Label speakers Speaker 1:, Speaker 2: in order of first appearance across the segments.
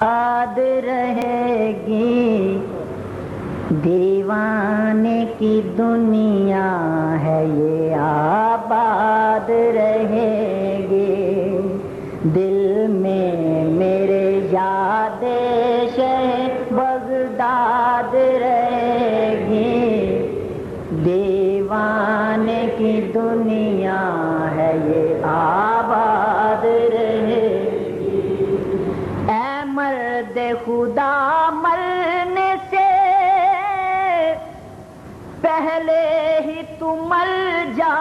Speaker 1: یاد رہے گی، دیوانے کی دنیا ہے یہ آباد رہے گی، دل میں میرے یاد شہ بغداد رہے گی، دیوانے کی دنیا ہے یہ آباد رہے گی۔ اے مرد خدا مرنے سے پہلے ہی تو مر جا،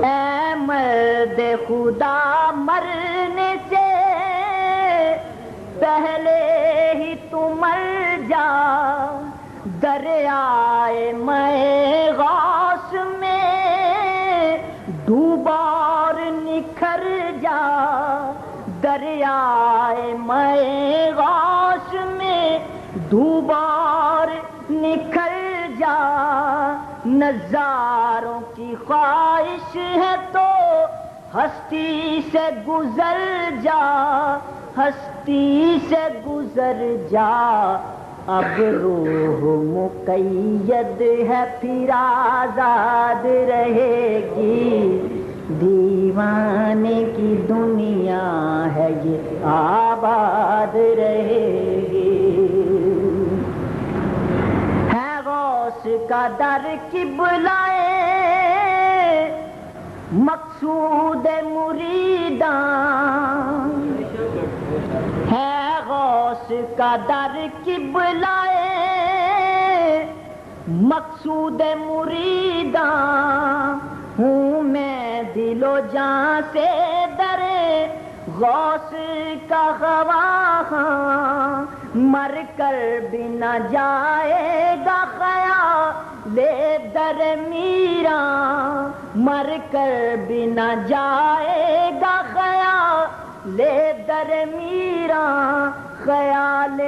Speaker 1: اے مرد خدا مرنے سے پہلے ہی تو مر جا، دریائے میں غوث میں ڈوبا اور نکھر جا، دریائے میں غوث میں ڈوبا اور نکھر جا، نظاروں کی خواہش ہے تو ہستی سے گزر جا، ہستی سے گزر جا، اب روح مقید ہے پھر آزاد رہے گی، دیوانے کی دنیا ہے یہ آباد رہے گی۔ ہے غوث کا در قبلائے مقصود مریداں، ہے غوث کا در قبلائے مقصود مریداں، ہوں میں دل و جان سے در غوث کا خواہاں، مر کر بھی نہ جائے گا خیال در میراں، مر کر بھی نہ جائے گا خیال در میراں، خیال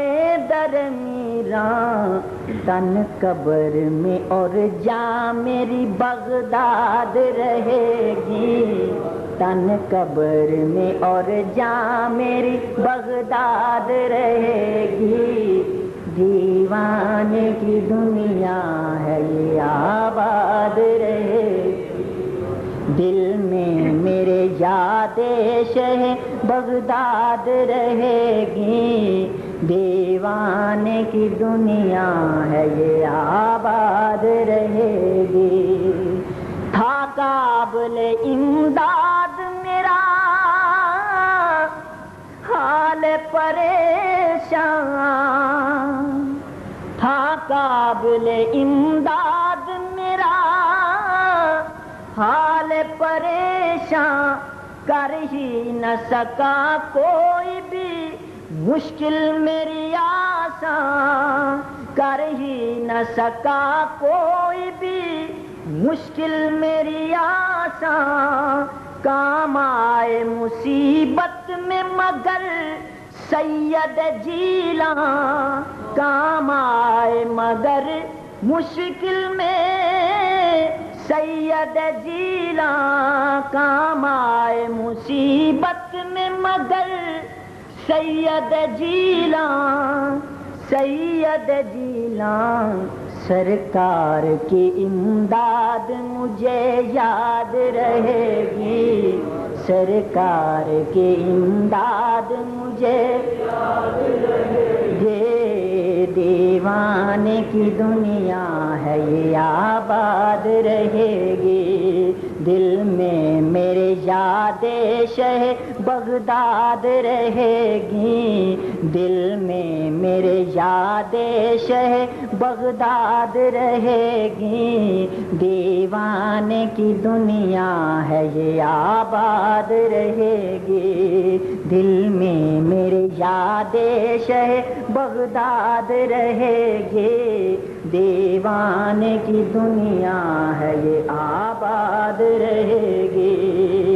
Speaker 1: در میراں، تن قبر میں اور جاں میری بغداد رہے گی، تن قبر میں اور جاں میری بغداد رہے گی، دیوانے کی دنیا ہے یہ آباد رہے گی، دل میں میرے یاد شہ بغداد رہے گی، دیوانے کی دنیا ہے یہ آباد رہے گی۔ تھا قابل امداد میرا حال پریشان، تھا قابل امداد میرا حال پریشان، کر ہی نہ سکا کوئی بھی مشکل میری آسان، کر ہی نہ سکا کوئی بھی مشکل میری آسان، کام آئے مصیبت میں مگر سید جیلاں، کام آئے مگر مشکل میں سید جیلاں، کام آئے مصیبت میں مگر سید جیلاں، سید جیلاں، سرکار کی امداد مجھے یاد رہے گی، سرکار کی امداد مجھے یاد رہے گی، دیوانے کی دنیا ہے یہ آباد رہے گی، دل میں میرے یاد شہ بغداد رہے گی، دل میں میرے یاد شہ بغداد رہے گی، دیوانے کی دنیا ہے یہ آباد رہے گی، دل میں میرے یاد شہ بغداد رہے گی، دیوانے کی دنیا ہے یہ آباد رہے گی۔